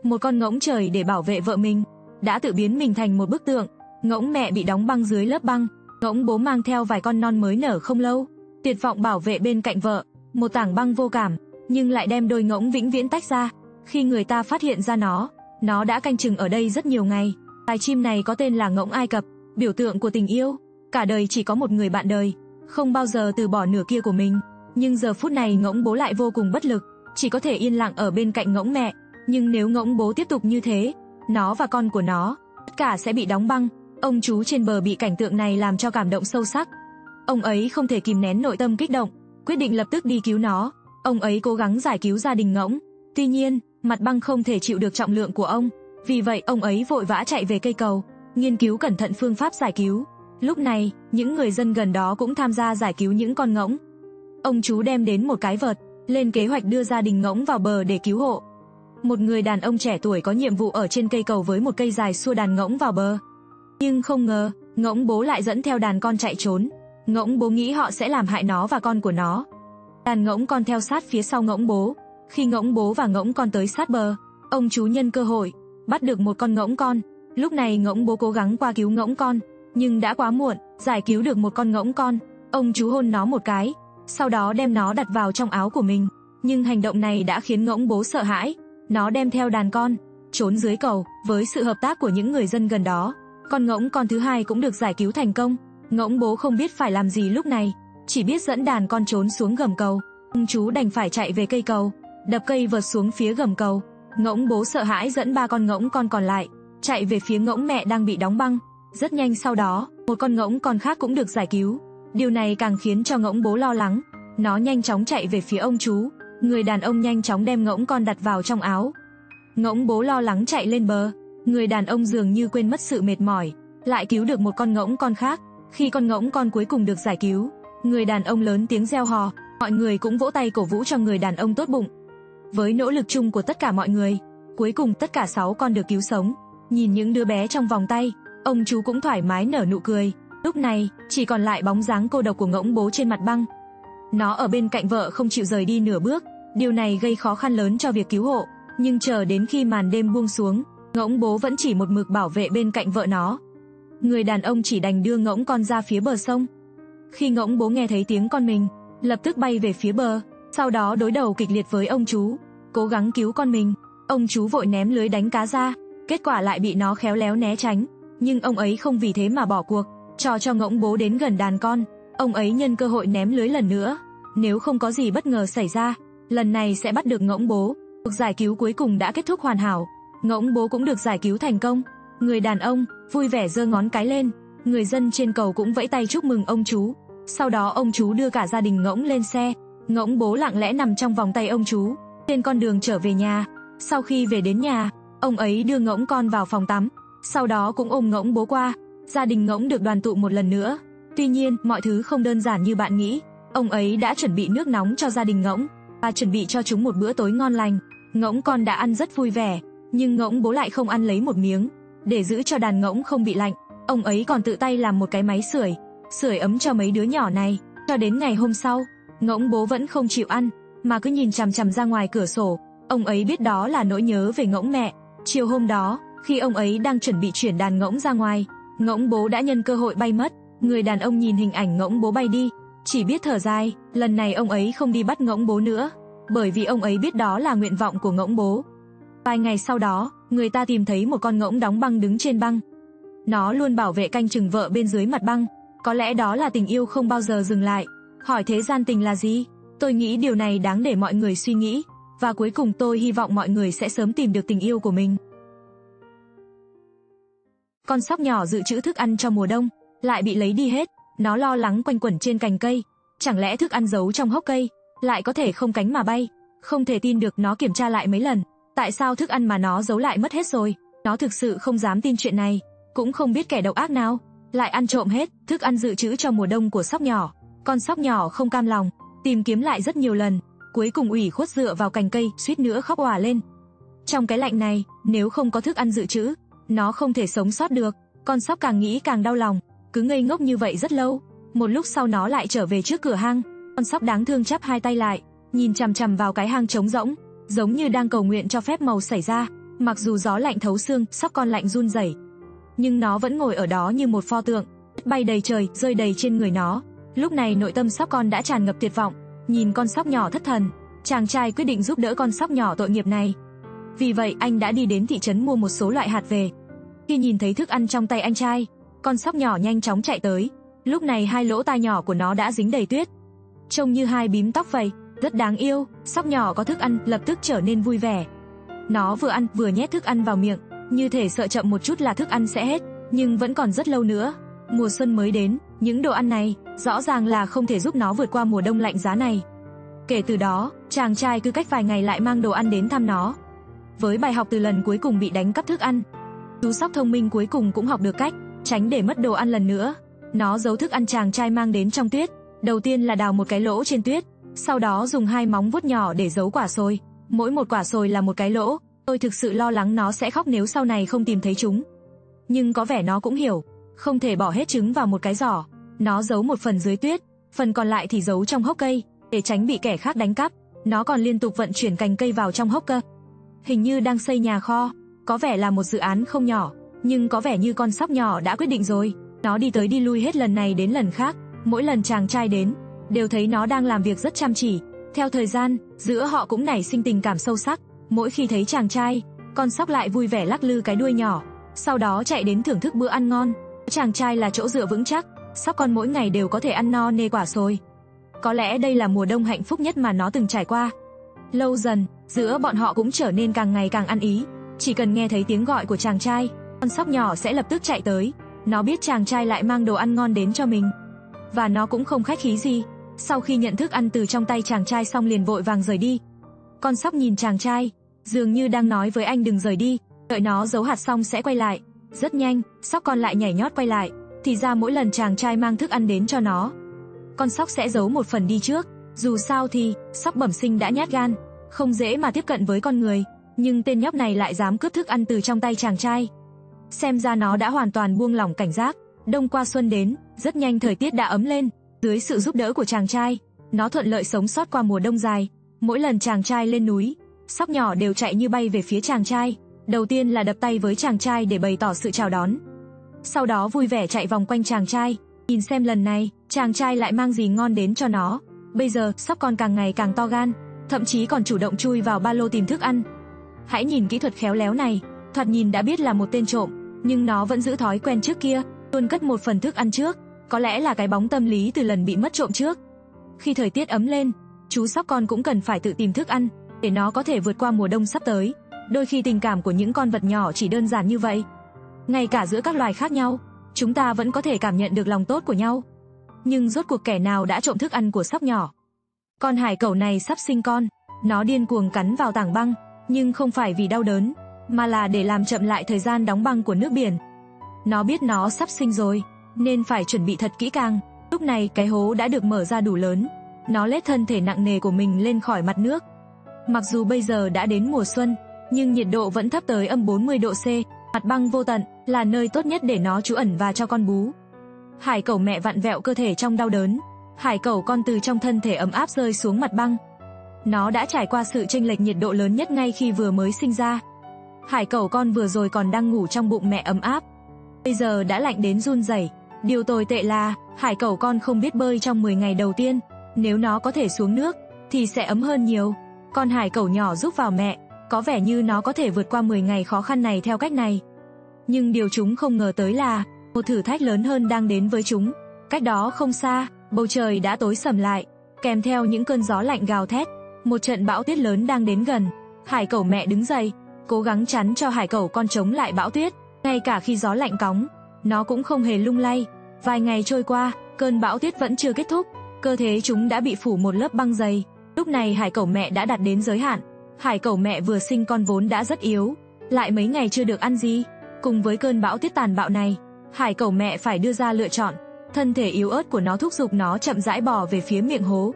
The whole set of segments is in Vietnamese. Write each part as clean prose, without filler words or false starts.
một con ngỗng trời để bảo vệ vợ mình, đã tự biến mình thành một bức tượng. Ngỗng mẹ bị đóng băng dưới lớp băng, ngỗng bố mang theo vài con non mới nở không lâu, tuyệt vọng bảo vệ bên cạnh vợ, một tảng băng vô cảm, nhưng lại đem đôi ngỗng vĩnh viễn tách ra. Khi người ta phát hiện ra nó đã canh chừng ở đây rất nhiều ngày. Loài chim này có tên là ngỗng Ai Cập, biểu tượng của tình yêu, cả đời chỉ có một người bạn đời, không bao giờ từ bỏ nửa kia của mình. Nhưng giờ phút này ngỗng bố lại vô cùng bất lực, chỉ có thể yên lặng ở bên cạnh ngỗng mẹ. Nhưng nếu ngỗng bố tiếp tục như thế, nó và con của nó, tất cả sẽ bị đóng băng. Ông chú trên bờ bị cảnh tượng này làm cho cảm động sâu sắc. Ông ấy không thể kìm nén nội tâm kích động, quyết định lập tức đi cứu nó. Ông ấy cố gắng giải cứu gia đình ngỗng. Tuy nhiên, mặt băng không thể chịu được trọng lượng của ông. Vì vậy, ông ấy vội vã chạy về cây cầu, nghiên cứu cẩn thận phương pháp giải cứu. Lúc này, những người dân gần đó cũng tham gia giải cứu những con ngỗng. Ông chú đem đến một cái vợt, lên kế hoạch đưa gia đình ngỗng vào bờ để cứu hộ. Một người đàn ông trẻ tuổi có nhiệm vụ ở trên cây cầu với một cây dài xua đàn ngỗng vào bờ. Nhưng không ngờ, ngỗng bố lại dẫn theo đàn con chạy trốn. Ngỗng bố nghĩ họ sẽ làm hại nó và con của nó. Đàn ngỗng con theo sát phía sau ngỗng bố. Khi ngỗng bố và ngỗng con tới sát bờ, ông chú nhân cơ hội bắt được một con ngỗng con. Lúc này ngỗng bố cố gắng qua cứu ngỗng con, nhưng đã quá muộn. Giải cứu được một con ngỗng con, ông chú hôn nó một cái, sau đó đem nó đặt vào trong áo của mình. Nhưng hành động này đã khiến ngỗng bố sợ hãi. Nó đem theo đàn con, trốn dưới cầu. Với sự hợp tác của những người dân gần đó, con ngỗng con thứ hai cũng được giải cứu thành công. Ngỗng bố không biết phải làm gì lúc này, chỉ biết dẫn đàn con trốn xuống gầm cầu. Ông chú đành phải chạy về cây cầu, đập cây vợt xuống phía gầm cầu. Ngỗng bố sợ hãi dẫn 3 con ngỗng con còn lại chạy về phía ngỗng mẹ đang bị đóng băng. Rất nhanh sau đó, một con ngỗng con khác cũng được giải cứu. Điều này càng khiến cho ngỗng bố lo lắng. Nó nhanh chóng chạy về phía ông chú. Người đàn ông nhanh chóng đem ngỗng con đặt vào trong áo. Ngỗng bố lo lắng chạy lên bờ. Người đàn ông dường như quên mất sự mệt mỏi, lại cứu được một con ngỗng con khác. Khi con ngỗng con cuối cùng được giải cứu, người đàn ông lớn tiếng reo hò. Mọi người cũng vỗ tay cổ vũ cho người đàn ông tốt bụng. Với nỗ lực chung của tất cả mọi người, cuối cùng tất cả 6 con được cứu sống. Nhìn những đứa bé trong vòng tay, ông chú cũng thoải mái nở nụ cười. Lúc này, chỉ còn lại bóng dáng cô độc của ngỗng bố trên mặt băng. Nó ở bên cạnh vợ không chịu rời đi nửa bước. Điều này gây khó khăn lớn cho việc cứu hộ. Nhưng chờ đến khi màn đêm buông xuống, ngỗng bố vẫn chỉ một mực bảo vệ bên cạnh vợ nó. Người đàn ông chỉ đành đưa ngỗng con ra phía bờ sông. Khi ngỗng bố nghe thấy tiếng con mình, lập tức bay về phía bờ, sau đó đối đầu kịch liệt với ông chú, cố gắng cứu con mình. Ông chú vội ném lưới đánh cá ra, kết quả lại bị nó khéo léo né tránh. Nhưng ông ấy không vì thế mà bỏ cuộc, cho ngỗng bố đến gần đàn con. Ông ấy nhân cơ hội ném lưới lần nữa. Nếu không có gì bất ngờ xảy ra, lần này sẽ bắt được ngỗng bố. Cuộc giải cứu cuối cùng đã kết thúc hoàn hảo. Ngỗng bố cũng được giải cứu thành công. Người đàn ông vui vẻ giơ ngón cái lên. Người dân trên cầu cũng vẫy tay chúc mừng ông chú. Sau đó ông chú đưa cả gia đình ngỗng lên xe. Ngỗng bố lặng lẽ nằm trong vòng tay ông chú trên con đường trở về nhà. Sau khi về đến nhà, ông ấy đưa ngỗng con vào phòng tắm, sau đó cũng ôm ngỗng bố qua. Gia đình ngỗng được đoàn tụ một lần nữa. Tuy nhiên, mọi thứ không đơn giản như bạn nghĩ. Ông ấy đã chuẩn bị nước nóng cho gia đình ngỗng và chuẩn bị cho chúng một bữa tối ngon lành. Ngỗng con đã ăn rất vui vẻ, nhưng ngỗng bố lại không ăn lấy một miếng. Để giữ cho đàn ngỗng không bị lạnh, ông ấy còn tự tay làm một cái máy sưởi ấm cho mấy đứa nhỏ này. Cho đến ngày hôm sau, ngỗng bố vẫn không chịu ăn, mà cứ nhìn chằm chằm ra ngoài cửa sổ. Ông ấy biết đó là nỗi nhớ về ngỗng mẹ. Chiều hôm đó, khi ông ấy đang chuẩn bị chuyển đàn ngỗng ra ngoài, ngỗng bố đã nhân cơ hội bay mất. Người đàn ông nhìn hình ảnh ngỗng bố bay đi, chỉ biết thở dài. Lần này ông ấy không đi bắt ngỗng bố nữa, bởi vì ông ấy biết đó là nguyện vọng của ngỗng bố. Vài ngày sau đó, người ta tìm thấy một con ngỗng đóng băng đứng trên băng. Nó luôn bảo vệ canh chừng vợ bên dưới mặt băng. Có lẽ đó là tình yêu không bao giờ dừng lại. Hỏi thế gian tình là gì? Tôi nghĩ điều này đáng để mọi người suy nghĩ. Và cuối cùng tôi hy vọng mọi người sẽ sớm tìm được tình yêu của mình. Con sóc nhỏ dự trữ thức ăn cho mùa đông, lại bị lấy đi hết. Nó lo lắng quanh quẩn trên cành cây. Chẳng lẽ thức ăn giấu trong hốc cây lại có thể không cánh mà bay? Không thể tin được, nó kiểm tra lại mấy lần. Tại sao thức ăn mà nó giấu lại mất hết rồi? Nó thực sự không dám tin chuyện này. Cũng không biết kẻ độc ác nào lại ăn trộm hết thức ăn dự trữ cho mùa đông của sóc nhỏ. Con sóc nhỏ không cam lòng, tìm kiếm lại rất nhiều lần, cuối cùng ủy khuất dựa vào cành cây, suýt nữa khóc òa lên. Trong cái lạnh này, nếu không có thức ăn dự trữ, nó không thể sống sót được. Con sóc càng nghĩ càng đau lòng, cứ ngây ngốc như vậy rất lâu. Một lúc sau nó lại trở về trước cửa hang. Con sóc đáng thương chắp hai tay lại, nhìn chằm chằm vào cái hang trống rỗng, giống như đang cầu nguyện cho phép màu xảy ra. Mặc dù gió lạnh thấu xương, sóc con lạnh run rẩy, nhưng nó vẫn ngồi ở đó như một pho tượng, bay đầy trời, rơi đầy trên người nó. Lúc này nội tâm sóc con đã tràn ngập tuyệt vọng, nhìn con sóc nhỏ thất thần, chàng trai quyết định giúp đỡ con sóc nhỏ tội nghiệp này. Vì vậy anh đã đi đến thị trấn mua một số loại hạt về. Khi nhìn thấy thức ăn trong tay anh trai, con sóc nhỏ nhanh chóng chạy tới. Lúc này hai lỗ tai nhỏ của nó đã dính đầy tuyết, trông như hai bím tóc vậy, rất đáng yêu. Sóc nhỏ có thức ăn lập tức trở nên vui vẻ. Nó vừa ăn vừa nhét thức ăn vào miệng, như thể sợ chậm một chút là thức ăn sẽ hết, nhưng vẫn còn rất lâu nữa. Mùa xuân mới đến, những đồ ăn này rõ ràng là không thể giúp nó vượt qua mùa đông lạnh giá này. Kể từ đó, chàng trai cứ cách vài ngày lại mang đồ ăn đến thăm nó. Với bài học từ lần cuối cùng bị đánh cắp thức ăn, chú sóc thông minh cuối cùng cũng học được cách tránh để mất đồ ăn lần nữa. Nó giấu thức ăn chàng trai mang đến trong tuyết. Đầu tiên là đào một cái lỗ trên tuyết, sau đó dùng hai móng vuốt nhỏ để giấu quả xôi. Mỗi một quả xôi là một cái lỗ. Tôi thực sự lo lắng nó sẽ khóc nếu sau này không tìm thấy chúng. Nhưng có vẻ nó cũng hiểu, không thể bỏ hết trứng vào một cái giỏ. Nó giấu một phần dưới tuyết, phần còn lại thì giấu trong hốc cây, để tránh bị kẻ khác đánh cắp. Nó còn liên tục vận chuyển cành cây vào trong hốc cây, hình như đang xây nhà kho. Có vẻ là một dự án không nhỏ, nhưng có vẻ như con sóc nhỏ đã quyết định rồi. Nó đi tới đi lui hết lần này đến lần khác. Mỗi lần chàng trai đến, đều thấy nó đang làm việc rất chăm chỉ. Theo thời gian, giữa họ cũng nảy sinh tình cảm sâu sắc. Mỗi khi thấy chàng trai, con sóc lại vui vẻ lắc lư cái đuôi nhỏ, sau đó chạy đến thưởng thức bữa ăn ngon. Chàng trai là chỗ dựa vững chắc, sóc con mỗi ngày đều có thể ăn no nê quả xôi. Có lẽ đây là mùa đông hạnh phúc nhất mà nó từng trải qua. Lâu dần, giữa bọn họ cũng trở nên càng ngày càng ăn ý. Chỉ cần nghe thấy tiếng gọi của chàng trai, con sóc nhỏ sẽ lập tức chạy tới. Nó biết chàng trai lại mang đồ ăn ngon đến cho mình, và nó cũng không khách khí gì. Sau khi nhận thức ăn từ trong tay chàng trai xong liền vội vàng rời đi. Con sóc nhìn chàng trai, dường như đang nói với anh đừng rời đi, đợi nó giấu hạt xong sẽ quay lại. Rất nhanh, sóc con lại nhảy nhót quay lại. Thì ra mỗi lần chàng trai mang thức ăn đến cho nó, con sóc sẽ giấu một phần đi trước. Dù sao thì, sóc bẩm sinh đã nhát gan, không dễ mà tiếp cận với con người. Nhưng tên nhóc này lại dám cướp thức ăn từ trong tay chàng trai. Xem ra nó đã hoàn toàn buông lỏng cảnh giác. Đông qua xuân đến, rất nhanh thời tiết đã ấm lên. Dưới sự giúp đỡ của chàng trai, nó thuận lợi sống sót qua mùa đông dài. Mỗi lần chàng trai lên núi, sóc nhỏ đều chạy như bay về phía chàng trai. Đầu tiên là đập tay với chàng trai để bày tỏ sự chào đón, sau đó vui vẻ chạy vòng quanh chàng trai, nhìn xem lần này chàng trai lại mang gì ngon đến cho nó. Bây giờ sóc con càng ngày càng to gan, thậm chí còn chủ động chui vào ba lô tìm thức ăn. Hãy nhìn kỹ thuật khéo léo này, thoạt nhìn đã biết là một tên trộm, nhưng nó vẫn giữ thói quen trước kia, luôn cất một phần thức ăn trước. Có lẽ là cái bóng tâm lý từ lần bị mất trộm trước. Khi thời tiết ấm lên, chú sóc con cũng cần phải tự tìm thức ăn, để nó có thể vượt qua mùa đông sắp tới. Đôi khi tình cảm của những con vật nhỏ chỉ đơn giản như vậy. Ngay cả giữa các loài khác nhau, chúng ta vẫn có thể cảm nhận được lòng tốt của nhau. Nhưng rốt cuộc kẻ nào đã trộm thức ăn của sóc nhỏ? Con hải cẩu này sắp sinh con, nó điên cuồng cắn vào tảng băng, nhưng không phải vì đau đớn, mà là để làm chậm lại thời gian đóng băng của nước biển. Nó biết nó sắp sinh rồi, nên phải chuẩn bị thật kỹ càng. Lúc này cái hố đã được mở ra đủ lớn, nó lết thân thể nặng nề của mình lên khỏi mặt nước. Mặc dù bây giờ đã đến mùa xuân, nhưng nhiệt độ vẫn thấp tới âm 40 độ C, mặt băng vô tận là nơi tốt nhất để nó trú ẩn và cho con bú. Hải cẩu mẹ vặn vẹo cơ thể trong đau đớn, hải cẩu con từ trong thân thể ấm áp rơi xuống mặt băng. Nó đã trải qua sự chênh lệch nhiệt độ lớn nhất ngay khi vừa mới sinh ra. Hải cẩu con vừa rồi còn đang ngủ trong bụng mẹ ấm áp, bây giờ đã lạnh đến run rẩy. Điều tồi tệ là hải cẩu con không biết bơi trong 10 ngày đầu tiên. Nếu nó có thể xuống nước thì sẽ ấm hơn nhiều. Con hải cẩu nhỏ rúc vào mẹ, có vẻ như nó có thể vượt qua 10 ngày khó khăn này theo cách này. Nhưng điều chúng không ngờ tới là một thử thách lớn hơn đang đến với chúng. Cách đó không xa, bầu trời đã tối sầm lại, kèm theo những cơn gió lạnh gào thét. Một trận bão tuyết lớn đang đến gần. Hải cẩu mẹ đứng dậy, cố gắng chắn cho hải cẩu con chống lại bão tuyết. Ngay cả khi gió lạnh cóng, nó cũng không hề lung lay. Vài ngày trôi qua, cơn bão tuyết vẫn chưa kết thúc. Cơ thể chúng đã bị phủ một lớp băng dày. Lúc này hải cẩu mẹ đã đạt đến giới hạn. Hải cẩu mẹ vừa sinh con vốn đã rất yếu, lại mấy ngày chưa được ăn gì. Cùng với cơn bão tuyết tàn bạo này, hải cẩu mẹ phải đưa ra lựa chọn. Thân thể yếu ớt của nó thúc giục nó chậm rãi bò về phía miệng hố.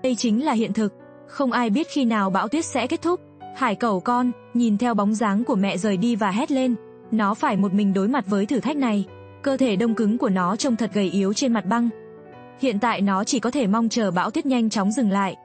Đây chính là hiện thực. Không ai biết khi nào bão tuyết sẽ kết thúc. Hải cẩu con nhìn theo bóng dáng của mẹ rời đi và hét lên. Nó phải một mình đối mặt với thử thách này. Cơ thể đông cứng của nó trông thật gầy yếu trên mặt băng. Hiện tại nó chỉ có thể mong chờ bão tuyết nhanh chóng dừng lại.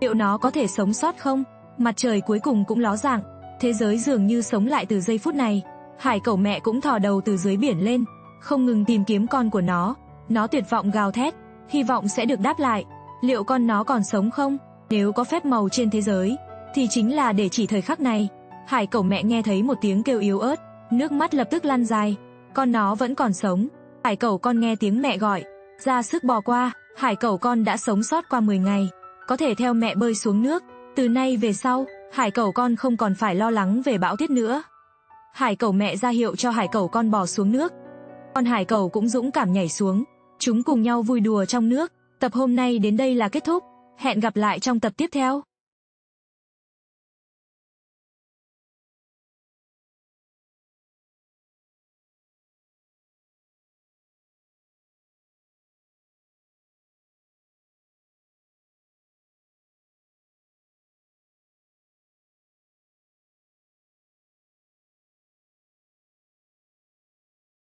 Liệu nó có thể sống sót không? Mặt trời cuối cùng cũng ló dạng. Thế giới dường như sống lại từ giây phút này. Hải cẩu mẹ cũng thò đầu từ dưới biển lên, không ngừng tìm kiếm con của nó. Nó tuyệt vọng gào thét, hy vọng sẽ được đáp lại. Liệu con nó còn sống không? Nếu có phép màu trên thế giới, thì chính là để chỉ thời khắc này. Hải cẩu mẹ nghe thấy một tiếng kêu yếu ớt, nước mắt lập tức lăn dài. Con nó vẫn còn sống. Hải cẩu con nghe tiếng mẹ gọi, ra sức bò qua. Hải cẩu con đã sống sót qua 10 ngày, có thể theo mẹ bơi xuống nước. Từ nay về sau, hải cẩu con không còn phải lo lắng về bão tuyết nữa. Hải cẩu mẹ ra hiệu cho hải cẩu con bò xuống nước. Con hải cẩu cũng dũng cảm nhảy xuống. Chúng cùng nhau vui đùa trong nước. Tập hôm nay đến đây là kết thúc. Hẹn gặp lại trong tập tiếp theo.